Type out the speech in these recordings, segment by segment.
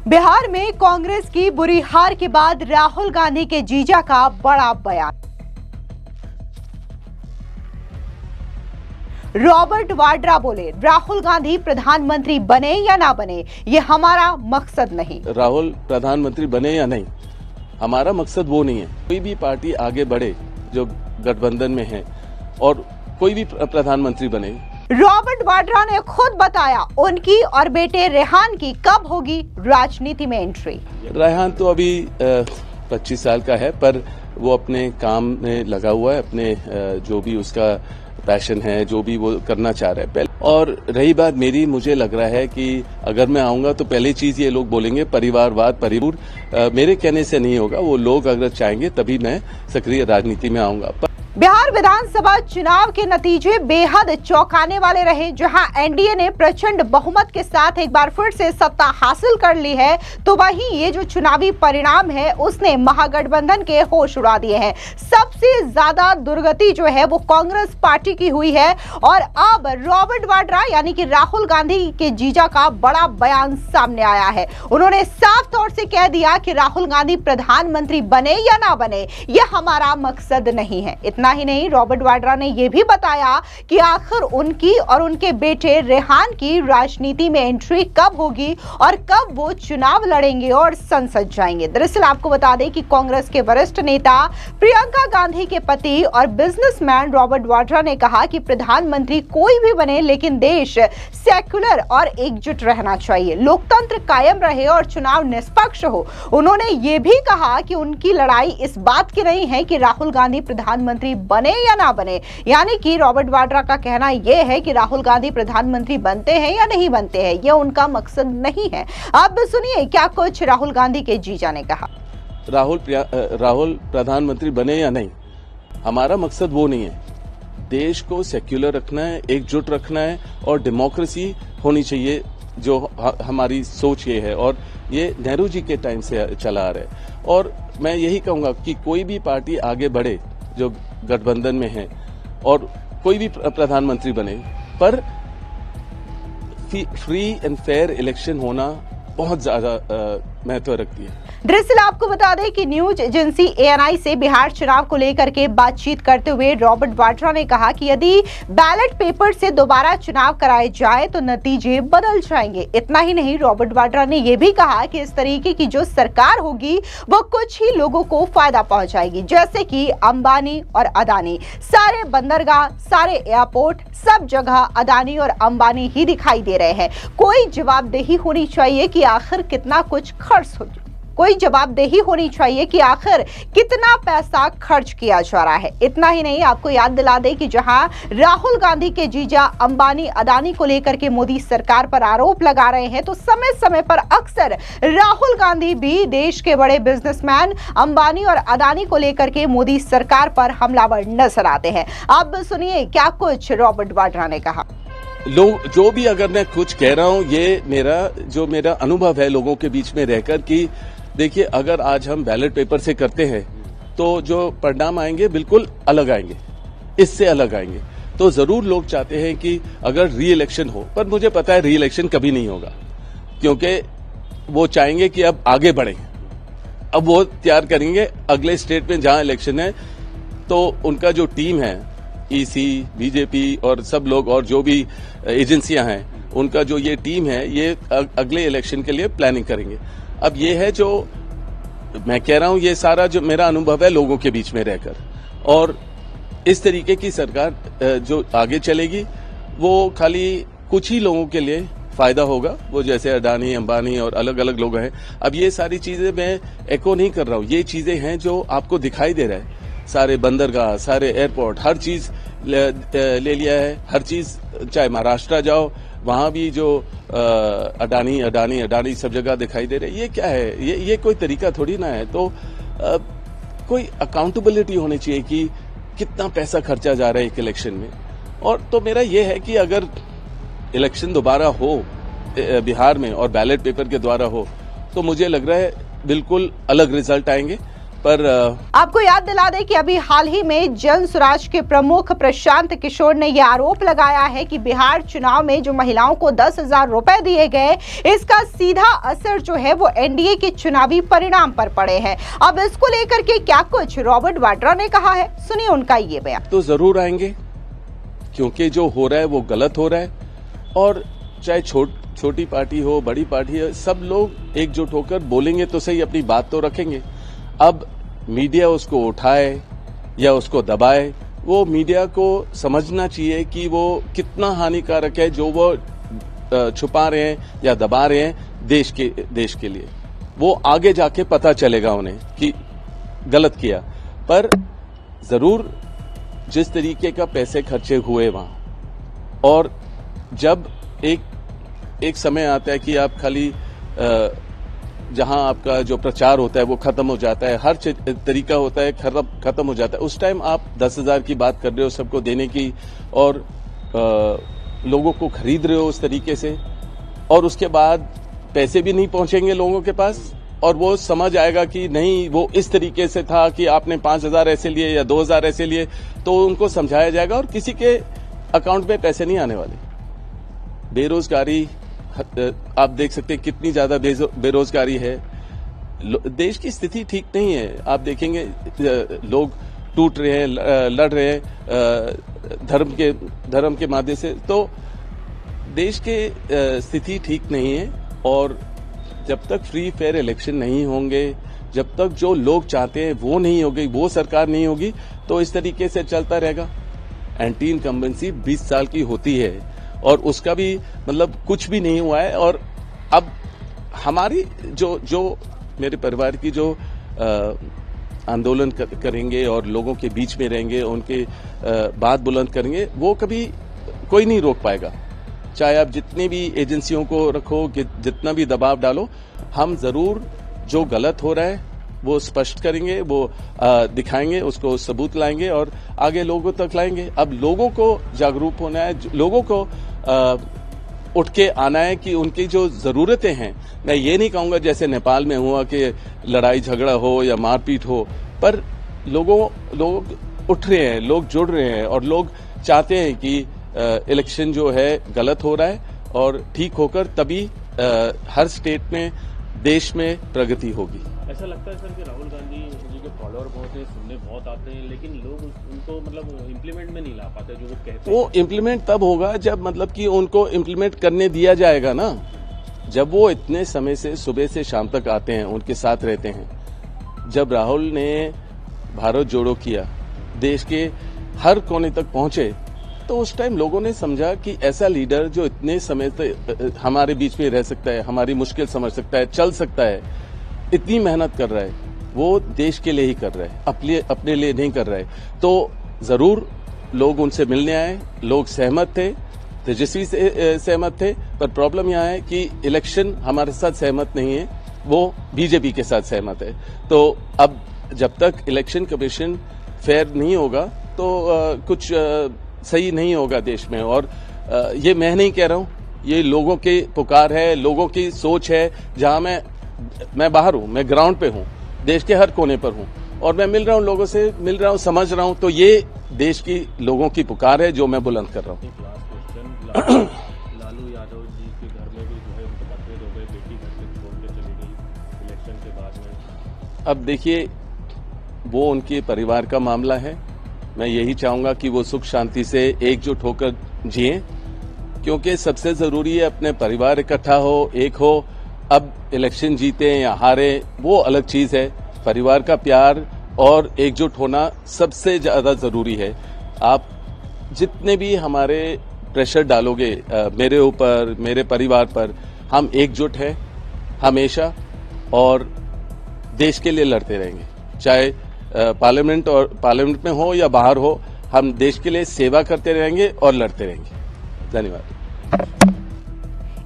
बिहार में कांग्रेस की बुरी हार के बाद राहुल गांधी के जीजा का बड़ा बयान। रॉबर्ट वाड्रा बोले, राहुल गांधी प्रधानमंत्री बने या ना बने, ये हमारा मकसद नहीं। राहुल प्रधानमंत्री बने या नहीं, हमारा मकसद वो नहीं है। कोई भी पार्टी आगे बढ़े जो गठबंधन में है और कोई भी प्रधानमंत्री बने। रॉबर्ट वाड्रा ने खुद बताया उनकी और बेटे रेहान की कब होगी राजनीति में एंट्री। रेहान तो अभी 25 साल का है, पर वो अपने काम में लगा हुआ है, अपने जो भी उसका पैशन है, जो भी वो करना चाह रहा है पहले। और रही बात मेरी, मुझे लग रहा है कि अगर मैं आऊंगा तो पहली चीज ये लोग बोलेंगे परिवारवाद, परिपूर्ण। मेरे कहने से नहीं होगा, वो लोग अगर चाहेंगे तभी मैं सक्रिय राजनीति में आऊंगा। बिहार विधानसभा चुनाव के नतीजे बेहद चौंकाने वाले रहे। जहां एनडीए ने प्रचंड बहुमत के साथ एक बार फिर से सत्ता हासिल कर ली है, तो वहीं ये जो चुनावी परिणाम है उसने महागठबंधन के होश उड़ा दिए हैं। सबसे ज्यादा दुर्गति जो है वो कांग्रेस पार्टी की हुई है। और अब रॉबर्ट वाड्रा यानी कि राहुल गांधी के जीजा का बड़ा बयान सामने आया है। उन्होंने साफ तौर से कह दिया कि राहुल गांधी प्रधानमंत्री बने या ना बने, यह हमारा मकसद नहीं है। इतना ही नहीं, रॉबर्ट वाड्रा ने यह भी बताया कि आखिर उनकी और उनके बेटे रेहान की राजनीति में एंट्री कब होगी और कब वो चुनाव लड़ेंगे और संसद जाएंगे। दरअसल आपको बता दें कि कांग्रेस के वरिष्ठ नेता प्रियंका गांधी के पति और बिजनेसमैन रॉबर्ट वाड्रा ने कहा कि प्रधानमंत्री कोई भी बने, लेकिन देश सेक्युलर और एकजुट रहना चाहिए, लोकतंत्र कायम रहे और चुनाव निष्पक्ष हो। उन्होंने ये भी कहा कि उनकी लड़ाई इस बात की नहीं है कि राहुल गांधी प्रधानमंत्री बने या ना बने, यानी कि रॉबर्ट वाड्रा का कहना यह है कि राहुल गांधी प्रधानमंत्री बनते हैं या नहीं बनते हैं, यह उनका मकसद नहीं है। अब सुनिए क्या कुछ राहुल गांधी के जीजा ने कहा। राहुल प्रधानमंत्री बने या नहीं, हमारा मकसद वो नहीं है। देश को सेक्युलर रखना है, एकजुट रखना है और डेमोक्रेसी होनी चाहिए, जो हमारी सोच ये है और ये नेहरू जी के टाइम से चला आ रहा है। और मैं यही कहूंगा कि कोई भी पार्टी आगे बढ़े जो गठबंधन में है और कोई भी प्रधानमंत्री बने, पर फ्री एंड फेयर इलेक्शन होना बहुत ज्यादा महत्व रखती है। दरअसल आपको बता दें कि न्यूज एजेंसी एएनआई से बिहार चुनाव को लेकर के बातचीत करते हुए रॉबर्ट वाड्रा ने कहा कि यदि बैलेट पेपर से दोबारा चुनाव कराए जाए तो नतीजे बदल जाएंगे। इतना ही नहीं, रॉबर्ट वाड्रा ने यह भी कहा कि इस तरीके की जो सरकार होगी वो कुछ ही लोगों को फायदा पहुंचाएगी, जैसे कि अंबानी और अदानी। सारे बंदरगाह, सारे एयरपोर्ट, सब जगह अदानी और अंबानी ही दिखाई दे रहे हैं। कोई जवाबदेही होनी चाहिए कि आखिर कितना कुछ खर्च हो, कोई जवाबदेही होनी चाहिए कि आखिर कितना पैसा खर्च किया जा रहा है। इतना ही नहीं, आपको याद दिला दें कि जहां राहुल गांधी के जीजा अंबानी अदानी को लेकर के मोदी सरकार पर आरोप लगा रहे हैं, तो समय समय पर अक्सर राहुल गांधी भी देश के बड़े बिजनेसमैन अंबानी और अदानी को लेकर के मोदी सरकार पर हमलावर नजर आते हैं। अब सुनिए क्या कुछ रॉबर्ट वाड्रा ने कहा। लोग जो भी, अगर मैं कुछ कह रहा हूं, ये मेरा अनुभव है लोगों के बीच में रहकर कि देखिए, अगर आज हम बैलेट पेपर से करते हैं तो जो परिणाम आएंगे बिल्कुल अलग आएंगे, इससे अलग आएंगे। तो जरूर लोग चाहते हैं कि अगर री इलेक्शन हो, पर मुझे पता है री इलेक्शन कभी नहीं होगा, क्योंकि वो चाहेंगे कि अब आगे बढ़े। अब वो तैयार करेंगे अगले स्टेट में जहां इलेक्शन है, तो उनका जो टीम है, ईसी, बीजेपी और सब लोग और जो भी एजेंसियां हैं, उनका जो ये टीम है, ये अगले इलेक्शन के लिए प्लानिंग करेंगे। अब ये है जो मैं कह रहा हूं, ये सारा जो मेरा अनुभव है लोगों के बीच में रहकर, और इस तरीके की सरकार जो आगे चलेगी वो खाली कुछ ही लोगों के लिए फायदा होगा, वो जैसे अडानी, अंबानी और अलग अलग लोग हैं। अब ये सारी चीजें मैं एको नहीं कर रहा हूं, ये चीजें हैं जो आपको दिखाई दे रहा है। सारे बंदरगाह, सारे एयरपोर्ट, हर चीज ले लिया है, हर चीज। चाहे महाराष्ट्र जाओ, वहां भी जो अडानी सब जगह दिखाई दे रहे। ये क्या है? ये कोई तरीका थोड़ी ना है। तो कोई अकाउंटेबिलिटी होनी चाहिए कि कितना पैसा खर्चा जा रहा है एक इलेक्शन में। और तो मेरा ये है कि अगर इलेक्शन दोबारा हो बिहार में और बैलेट पेपर के द्वारा हो, तो मुझे लग रहा है बिल्कुल अलग रिजल्ट आएंगे। पर आपको याद दिला दें कि अभी हाल ही में जन स्वराज के प्रमुख प्रशांत किशोर ने यह आरोप लगाया है कि बिहार चुनाव में जो महिलाओं को 10,000 रुपए दिए गए, इसका सीधा असर जो है वो एनडीए के चुनावी परिणाम पर पड़े हैं। अब इसको लेकर के क्या कुछ रॉबर्ट वाड्रा ने कहा है, सुनिए उनका ये बयान। तो जरूर आएंगे, क्योंकि जो हो रहा है वो गलत हो रहा है, और चाहे छोटी पार्टी हो बड़ी पार्टी हो, सब लोग एकजुट होकर बोलेंगे तो सही, अपनी बात तो रखेंगे। अब मीडिया उसको उठाए या उसको दबाए, वो मीडिया को समझना चाहिए कि वो कितना हानिकारक है जो वो छुपा रहे हैं या दबा रहे हैं देश के लिए। वो आगे जाके पता चलेगा उन्हें कि गलत किया। पर जरूर जिस तरीके का पैसे खर्चे हुए वहां, और जब एक समय आता है कि आप खाली जहां आपका जो प्रचार होता है वो खत्म हो जाता है, हर तरीका होता है खत्म हो जाता है, उस टाइम आप 10,000 की बात कर रहे हो सबको देने की, और लोगों को खरीद रहे हो उस तरीके से, और उसके बाद पैसे भी नहीं पहुंचेंगे लोगों के पास, और वो समझ आएगा कि नहीं वो इस तरीके से था कि आपने 5,000 ऐसे लिए या 2,000 ऐसे लिए, तो उनको समझाया जाएगा और किसी के अकाउंट में पैसे नहीं आने वाले। बेरोजगारी आप देख सकते हैं कितनी ज्यादा बेरोजगारी है, देश की स्थिति ठीक नहीं है। आप देखेंगे लोग टूट रहे हैं, लड़ रहे हैं धर्म के माध्यम से, तो देश के स्थिति ठीक नहीं है। और जब तक फ्री फेयर इलेक्शन नहीं होंगे, जब तक जो लोग चाहते हैं वो नहीं होगी, वो सरकार नहीं होगी, तो इस तरीके से चलता रहेगा। एंटी इनकम्बेंसी 20 साल की होती है और उसका भी मतलब कुछ भी नहीं हुआ है। और अब हमारी जो मेरे परिवार की जो आंदोलन करेंगे और लोगों के बीच में रहेंगे, उनके बात बुलंद करेंगे, वो कभी कोई नहीं रोक पाएगा। चाहे आप जितनी भी एजेंसियों को रखो, जितना भी दबाव डालो, हम जरूर जो गलत हो रहा है वो स्पष्ट करेंगे, वो दिखाएंगे, उसको सबूत लाएंगे और आगे लोगों तक लाएंगे। अब लोगों को जागरूक होना है, लोगों को उठ के आना है कि उनकी जो जरूरतें हैं, मैं ये नहीं कहूंगा जैसे नेपाल में हुआ कि लड़ाई झगड़ा हो या मारपीट हो, पर लोग उठ रहे हैं, लोग जुड़ रहे हैं और लोग चाहते हैं कि इलेक्शन जो है गलत हो रहा है और ठीक होकर तभी हर स्टेट में, देश में प्रगति होगी। ऐसा लगता है सर कि राहुल गांधी जी के फॉलोअर बहुत है, सुनने बहुत आते हैं, लेकिन लोग उनको मतलब इम्प्लीमेंट में नहीं ला पाते जो वो कहते हैं। वो इम्प्लीमेंट तब होगा जब मतलब कि उनको इम्प्लीमेंट करने दिया जाएगा ना, जब वो इतने समय से सुबह से शाम तक आते हैं, उनके साथ रहते हैं। जब राहुल ने भारत जोड़ो किया, देश के हर कोने तक पहुंचे, तो उस टाइम लोगों ने समझा कि ऐसा लीडर जो इतने समय तक हमारे बीच में रह सकता है, हमारी मुश्किल समझ सकता है, चल सकता है, इतनी मेहनत कर रहा है, वो देश के लिए ही कर रहा है, अपने लिए नहीं कर रहा है। तो जरूर लोग उनसे मिलने आए, लोग सहमत थे, तेजस्वी से सहमत थे, पर प्रॉब्लम यहाँ है कि इलेक्शन हमारे साथ सहमत नहीं है, वो बीजेपी के साथ सहमत है। तो अब जब तक इलेक्शन कमीशन फेयर नहीं होगा तो कुछ सही नहीं होगा देश में। और ये मैं नहीं कह रहा हूं, ये लोगों की पुकार है, लोगों की सोच है। जहां मैं बाहर हूं, मैं ग्राउंड पे हूं, देश के हर कोने पर हूं और मैं मिल रहा हूं, लोगों से मिल रहा हूं, समझ रहा हूं, तो ये देश की लोगों की पुकार है जो मैं बुलंद कर रहा हूं। एक लास्ट क्वेश्चन, लालू यादव जी के घर में भी जो है उनके मतभेद हो गए, बेटी घर से छोड़ के चली गई इलेक्शन के बाद में। अब देखिए, वो उनके परिवार का मामला है। मैं यही चाहूंगा कि वो सुख शांति से एकजुट होकर जिए, क्योंकि सबसे जरूरी है अपने परिवार इकट्ठा हो, एक हो। अब इलेक्शन जीते या हारे वो अलग चीज है, परिवार का प्यार और एकजुट होना सबसे ज्यादा जरूरी है। आप जितने भी हमारे प्रेशर डालोगे मेरे ऊपर, मेरे परिवार पर, हम एकजुट हैं हमेशा और देश के लिए लड़ते रहेंगे, चाहे पार्लियामेंट में हो या बाहर हो, हम देश के लिए सेवा करते रहेंगे और लड़ते रहेंगे। धन्यवाद।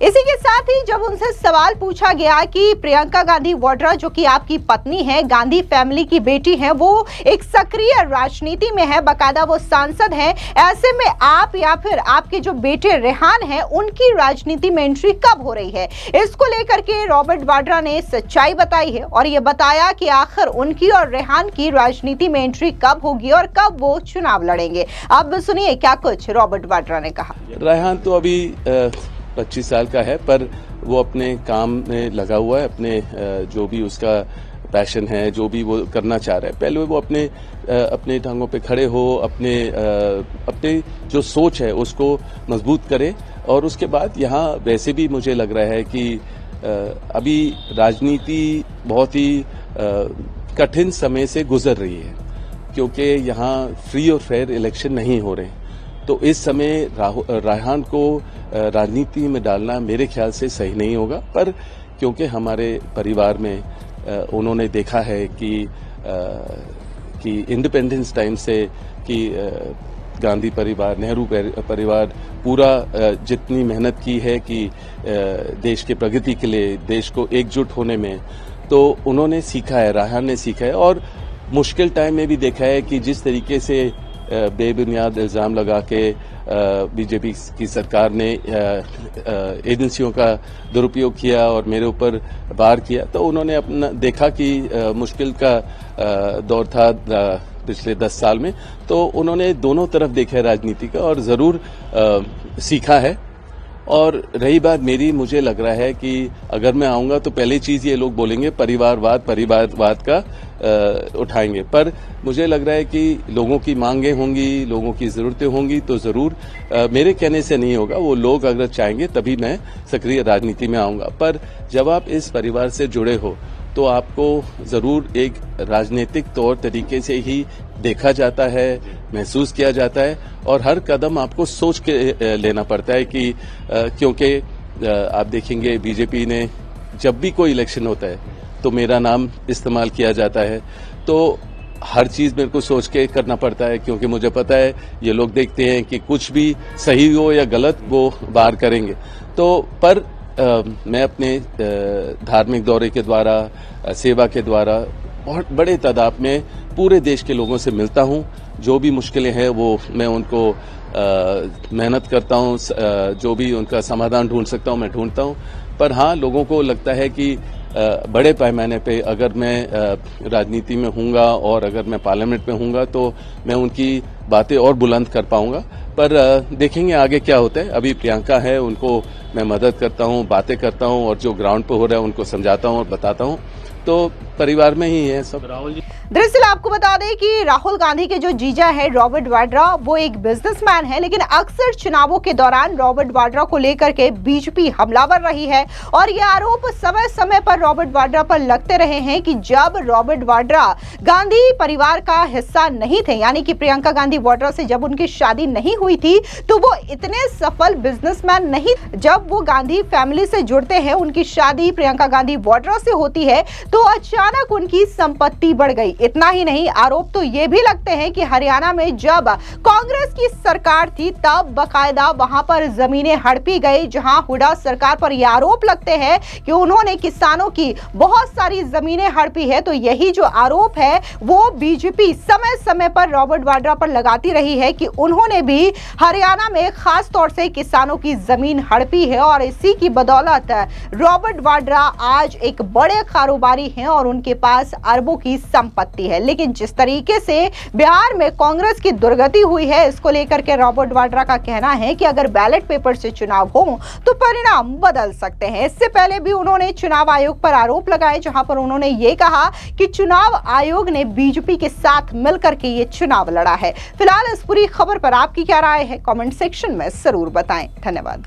इसी के साथ ही जब उनसे सवाल पूछा गया कि प्रियंका गांधी वाड्रा जो कि आपकी पत्नी है, गांधी फैमिली की बेटी है, वो एक सक्रिय राजनीति में है, बकायदा वो सांसद हैं, ऐसे में आप या फिर आपके जो बेटे रेहान हैं उनकी राजनीति में एंट्री कब हो रही है, इसको लेकर के रॉबर्ट वाड्रा ने सच्चाई बताई है और ये बताया कि आखिर उनकी और रेहान की राजनीति में एंट्री कब होगी और कब वो चुनाव लड़ेंगे। अब सुनिए क्या कुछ रॉबर्ट वाड्रा ने कहा। रेहान तो अभी 25 साल का है, पर वो अपने काम में लगा हुआ है, अपने जो भी उसका पैशन है, जो भी वो करना चाह रहा है, पहले वो अपने टांगों पे खड़े हो, अपने जो सोच है उसको मजबूत करे और उसके बाद यहाँ वैसे भी मुझे लग रहा है कि अभी राजनीति बहुत ही कठिन समय से गुजर रही है, क्योंकि यहाँ फ्री और फेयर इलेक्शन नहीं हो रहे। तो इस समय रेहान को राजनीति में डालना मेरे ख्याल से सही नहीं होगा, पर क्योंकि हमारे परिवार में उन्होंने देखा है कि इंडिपेंडेंस टाइम से कि गांधी परिवार, नेहरू परिवार पूरा जितनी मेहनत की है कि देश के प्रगति के लिए, देश को एकजुट होने में, तो उन्होंने सीखा है, रेहान ने सीखा है और मुश्किल टाइम में भी देखा है कि जिस तरीके से बेबुनियाद इल्जाम लगा के बीजेपी की सरकार ने एजेंसियों का दुरुपयोग किया और मेरे ऊपर वार किया, तो उन्होंने अपना देखा कि मुश्किल का दौर था पिछले 10 साल में, तो उन्होंने दोनों तरफ देखा है राजनीति का और जरूर सीखा है। और रही बात मेरी, मुझे लग रहा है कि अगर मैं आऊंगा तो पहली चीज ये लोग बोलेंगे परिवारवाद का उठाएंगे, पर मुझे लग रहा है कि लोगों की मांगे होंगी, लोगों की जरूरतें होंगी, तो जरूर मेरे कहने से नहीं होगा, वो लोग अगर चाहेंगे तभी मैं सक्रिय राजनीति में आऊंगा। पर जब आप इस परिवार से जुड़े हो तो आपको जरूर एक राजनीतिक तौर तरीके से ही देखा जाता है, महसूस किया जाता है और हर कदम आपको सोच के लेना पड़ता है कि क्योंकि आप देखेंगे बीजेपी ने जब भी कोई इलेक्शन होता है तो मेरा नाम इस्तेमाल किया जाता है, तो हर चीज मेरे को सोच के करना पड़ता है, क्योंकि मुझे पता है ये लोग देखते हैं कि कुछ भी सही हो या गलत वो बाहर करेंगे। तो पर मैं अपने धार्मिक दौरे के द्वारा, सेवा के द्वारा बहुत बड़े तादाद में पूरे देश के लोगों से मिलता हूं। जो भी मुश्किलें हैं वो मैं उनको मेहनत करता हूं, जो भी उनका समाधान ढूंढ सकता हूं मैं ढूंढता हूं। पर हाँ, लोगों को लगता है कि बड़े पैमाने पे अगर मैं राजनीति में हूँगा और अगर मैं पार्लियामेंट में हूँगा तो मैं उनकी बातें और बुलंद कर पाऊंगा। पर देखेंगे आगे क्या होता है। अभी प्रियंका है, उनको मैं मदद करता हूँ, बातें करता हूँ और जो ग्राउंड पे हो रहा है उनको समझाता हूँ और बताता हूँ। तो परिवार में ही है सब। राहुल जी, दरअसल आपको बता दें कि राहुल गांधी के जो जीजा है रॉबर्ट वाड्रा, वो एक बिजनेसमैन है, लेकिन अक्सर चुनावों के दौरान रॉबर्ट वाड्रा को लेकर के बीजेपी हमलावर रही है और ये आरोप समय समय पर रॉबर्ट वाड्रा पर लगते रहे हैं कि जब रॉबर्ट वाड्रा गांधी परिवार का हिस्सा नहीं थे, यानी कि प्रियंका गांधी वाड्रा से जब उनकी शादी नहीं हुई थी, तो वो इतने सफल बिजनेसमैन नहीं। जब वो गांधी फैमिली से जुड़ते हैं, उनकी शादी प्रियंका गांधी वाड्रा से होती है, तो अचानक उनकी संपत्ति बढ़ गई। इतना ही नहीं, आरोप तो ये भी लगते हैं कि हरियाणा में जब कांग्रेस की सरकार थी तब बकायदा वहां पर जमीनें हड़पी गई, जहां हुड्डा सरकार पर यह आरोप लगते हैं कि उन्होंने किसानों की बहुत सारी जमीनें हड़पी है। तो यही जो आरोप है वो बीजेपी समय समय पर रॉबर्ट वाड्रा पर लगाती रही है कि उन्होंने भी हरियाणा में खास तौर से किसानों की जमीन हड़पी है और इसी की बदौलत रॉबर्ट वाड्रा आज एक बड़े कारोबारी हैं और उनके पास अरबों की संपत्ति है। लेकिन जिस तरीके से बिहार में कांग्रेस की दुर्गति हुई है, इसको लेकर के रॉबर्ट वाड्रा का कहना है कि अगर बैलेट पेपर से चुनाव हो तो परिणाम बदल सकते हैं। इससे पहले भी उन्होंने चुनाव आयोग पर आरोप लगाए, जहां पर उन्होंने ये कहा कि चुनाव आयोग ने बीजेपी के साथ मिलकर के ये चुनाव लड़ा है। फिलहाल इस पूरी खबर पर आपकी क्या राय है, कमेंट सेक्शन में जरूर बताएं। धन्यवाद।